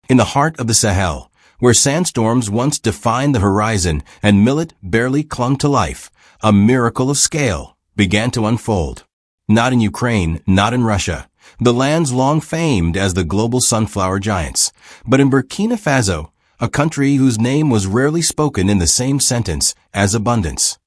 In the heart of the Sahel, where sandstorms once defined the horizon and millet barely clung to life, a miracle of scale began to unfold. Not in Ukraine, not in Russia, the lands long famed as the global sunflower giants, but in Burkina Faso, a country whose name was rarely spoken in the same sentence as abundance.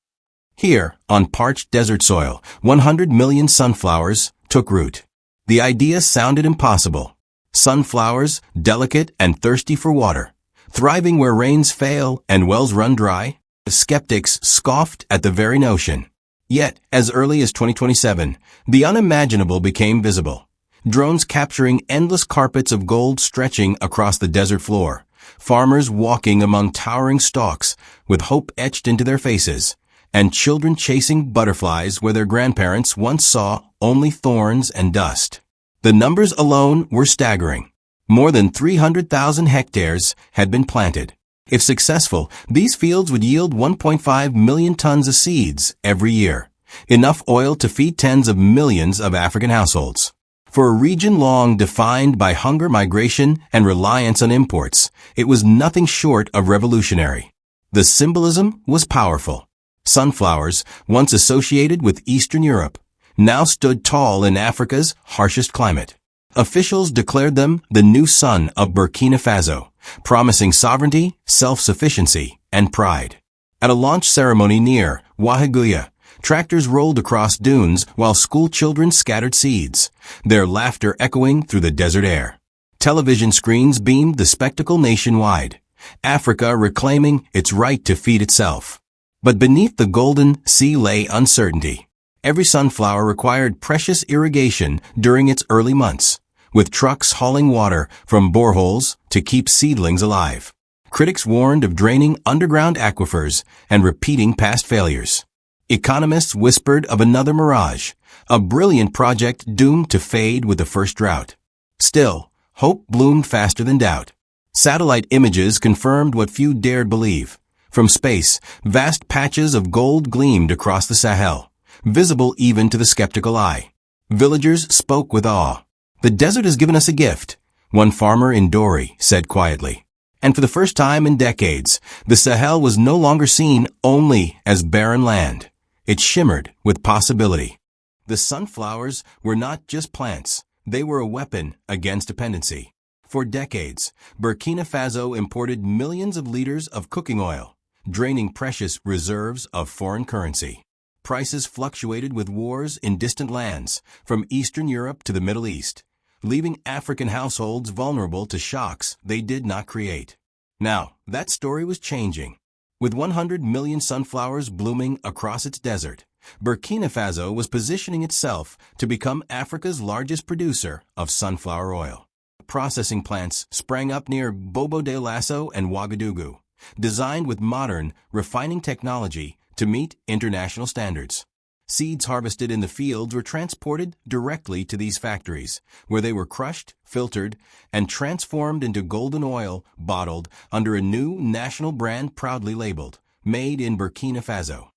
Here, on parched desert soil, 100 million sunflowers took root. The idea sounded impossible. Sunflowers, delicate and thirsty for water, thriving where rains fail and wells run dry. Skeptics scoffed at the very notion. Yet, as early as 2027, the unimaginable became visible. Drones capturing endless carpets of gold stretching across the desert floor, farmers walking among towering stalks with hope etched into their faces, and children chasing butterflies where their grandparents once saw only thorns and dust. The numbers alone were staggering. More than 300,000 hectares had been planted. If successful, these fields would yield 1.5 million tons of seeds every year, enough oil to feed tens of millions of African households. For a region long defined by hunger, migration, and reliance on imports, it was nothing short of revolutionary. The symbolism was powerful. Sunflowers, once associated with Eastern Europe, now stood tall in Africa's harshest climate. Officials declared them the new sun of Burkina Faso, promising sovereignty, self-sufficiency, and pride. At a launch ceremony near Ouagadougou, tractors rolled across dunes while school children scattered seeds, their laughter echoing through the desert air. Television screens beamed the spectacle nationwide, Africa reclaiming its right to feed itself. But beneath the golden sea lay uncertainty. Every sunflower required precious irrigation during its early months, with trucks hauling water from boreholes to keep seedlings alive. Critics warned of draining underground aquifers and repeating past failures. Economists whispered of another mirage, a brilliant project doomed to fade with the first drought. Still, hope bloomed faster than doubt. Satellite images confirmed what few dared believe. From space, vast patches of gold gleamed across the Sahel, visible even to the skeptical eye. Villagers spoke with awe. "The desert has given us a gift," one farmer in Dori said quietly. And for the first time in decades, the Sahel was no longer seen only as barren land. It shimmered with possibility. The sunflowers were not just plants, they were a weapon against dependency. For decades, Burkina Faso imported millions of liters of cooking oil, draining precious reserves of foreign currency. Prices fluctuated with wars in distant lands, from Eastern Europe to the Middle East, leaving African households vulnerable to shocks they did not create. Now, that story was changing. With 100 million sunflowers blooming across its desert, Burkina Faso was positioning itself to become Africa's largest producer of sunflower oil. Processing plants sprang up near Bobo de Lasso and Ouagadougou, designed with modern, refining technology to meet international standards. Seeds harvested in the fields were transported directly to these factories, where they were crushed, filtered, and transformed into golden oil bottled under a new national brand proudly labeled, "Made in Burkina Faso."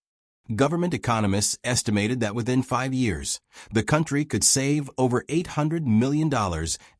Government economists estimated that within 5 years, the country could save over $800 million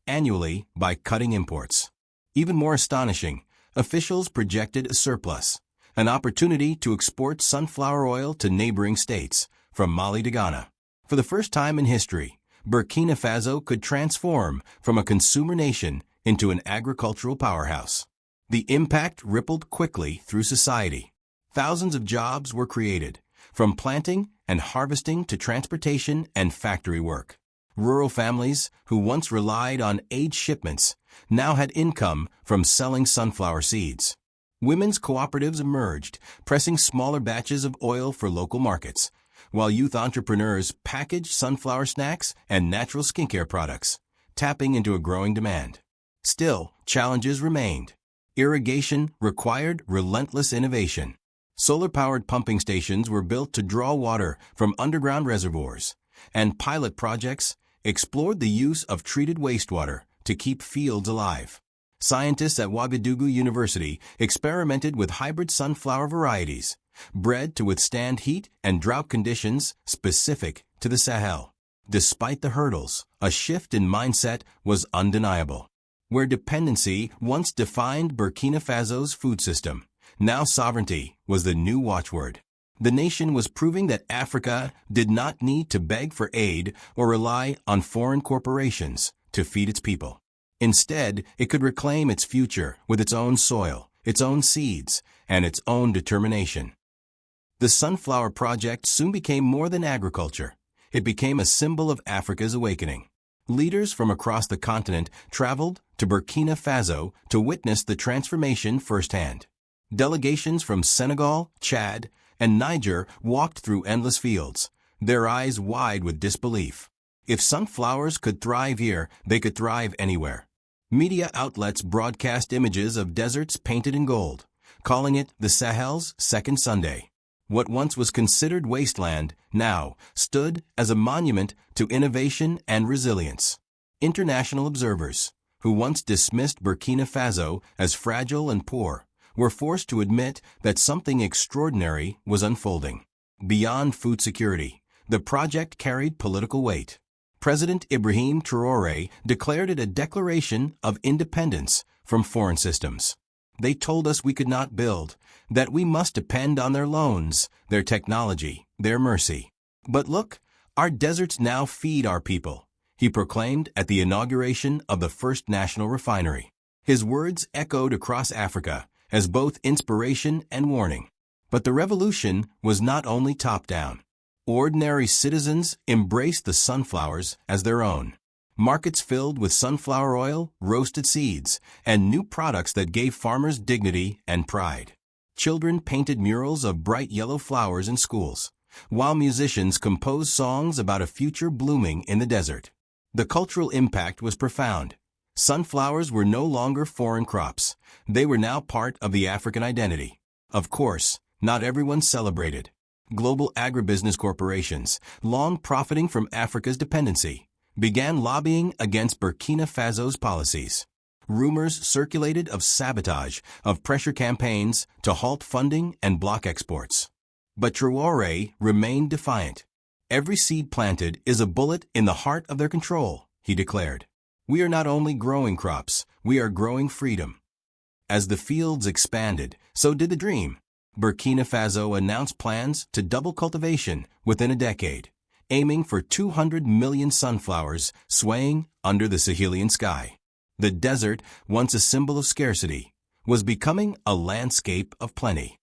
annually by cutting imports. Even more astonishing, officials projected a surplus, an opportunity to export sunflower oil to neighboring states, from Mali to Ghana. For the first time in history, Burkina Faso could transform from a consumer nation into an agricultural powerhouse. The impact rippled quickly through society. Thousands of jobs were created, from planting and harvesting to transportation and factory work. Rural families, who once relied on aid shipments, now had income from selling sunflower seeds. Women's cooperatives emerged, pressing smaller batches of oil for local markets, while youth entrepreneurs packaged sunflower snacks and natural skincare products, tapping into a growing demand. Still, challenges remained. Irrigation required relentless innovation. Solar-powered pumping stations were built to draw water from underground reservoirs, and pilot projects explored the use of treated wastewater to keep fields alive. Scientists at Ouagadougou University experimented with hybrid sunflower varieties, bred to withstand heat and drought conditions specific to the Sahel. Despite the hurdles, a shift in mindset was undeniable. Where dependency once defined Burkina Faso's food system, now sovereignty was the new watchword. The nation was proving that Africa did not need to beg for aid or rely on foreign corporations to feed its people. Instead, it could reclaim its future with its own soil, its own seeds, and its own determination. The Sunflower Project soon became more than agriculture. It became a symbol of Africa's awakening. Leaders from across the continent traveled to Burkina Faso to witness the transformation firsthand. Delegations from Senegal, Chad, and Niger walked through endless fields, their eyes wide with disbelief. If sunflowers could thrive here, they could thrive anywhere. Media outlets broadcast images of deserts painted in gold, calling it the Sahel's second Sunday. What once was considered wasteland now stood as a monument to innovation and resilience. International observers, who once dismissed Burkina Faso as fragile and poor, were forced to admit that something extraordinary was unfolding. Beyond food security, the project carried political weight. President Ibrahim Traoré declared it a declaration of independence from foreign systems. They told us we could not build, that we must depend on their loans, their technology, their mercy. But look, our deserts now feed our people, he proclaimed at the inauguration of the first national refinery. His words echoed across Africa as both inspiration and warning. But the revolution was not only top-down. Ordinary citizens embraced the sunflowers as their own. Markets filled with sunflower oil, roasted seeds, and new products that gave farmers dignity and pride. Children painted murals of bright yellow flowers in schools, while musicians composed songs about a future blooming in the desert. The cultural impact was profound. Sunflowers were no longer foreign crops. They were now part of the African identity. Of course, not everyone celebrated. Global agribusiness corporations, long profiting from Africa's dependency, began lobbying against Burkina Faso's policies. Rumors circulated of sabotage, of pressure campaigns to halt funding and block exports. But Traoré remained defiant. Every seed planted is a bullet in the heart of their control, he declared. We are not only growing crops, we are growing freedom. As the fields expanded, so did the dream. Burkina Faso announced plans to double cultivation within a decade, aiming for 200 million sunflowers swaying under the Sahelian sky. The desert, once a symbol of scarcity, was becoming a landscape of plenty.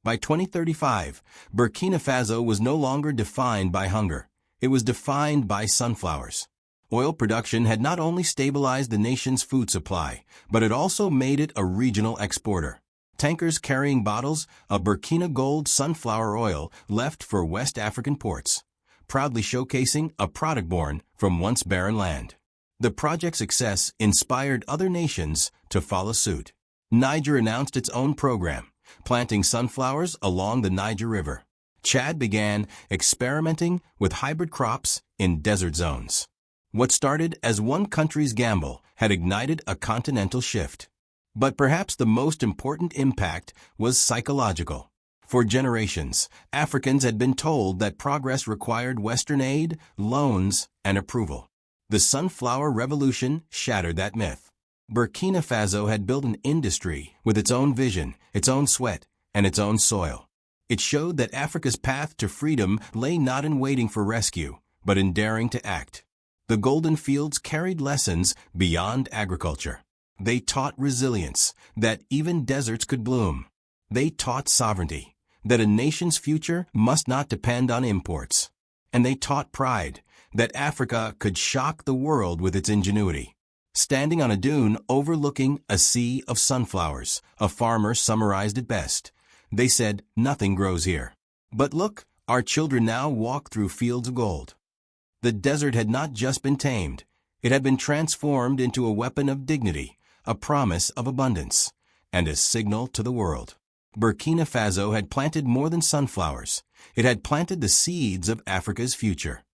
By 2035, Burkina Faso was no longer defined by hunger. It was defined by sunflowers. Oil production had not only stabilized the nation's food supply, but it also made it a regional exporter. Tankers carrying bottles of Burkina Gold sunflower oil left for West African ports, proudly showcasing a product born from once barren land. The project's success inspired other nations to follow suit. Niger announced its own program, planting sunflowers along the Niger River. Chad began experimenting with hybrid crops in desert zones. What started as one country's gamble had ignited a continental shift. But perhaps the most important impact was psychological. For generations, Africans had been told that progress required Western aid, loans, and approval. The sunflower revolution shattered that myth. Burkina Faso had built an industry with its own vision, its own sweat, and its own soil. It showed that Africa's path to freedom lay not in waiting for rescue, but in daring to act. The golden fields carried lessons beyond agriculture. They taught resilience, that even deserts could bloom. They taught sovereignty, that a nation's future must not depend on imports. And they taught pride, that Africa could shock the world with its ingenuity. Standing on a dune overlooking a sea of sunflowers, a farmer summarized it best. They said, "Nothing grows here. But look, our children now walk through fields of gold." The desert had not just been tamed. It had been transformed into a weapon of dignity, a promise of abundance, and a signal to the world. Burkina Faso had planted more than sunflowers. It had planted the seeds of Africa's future.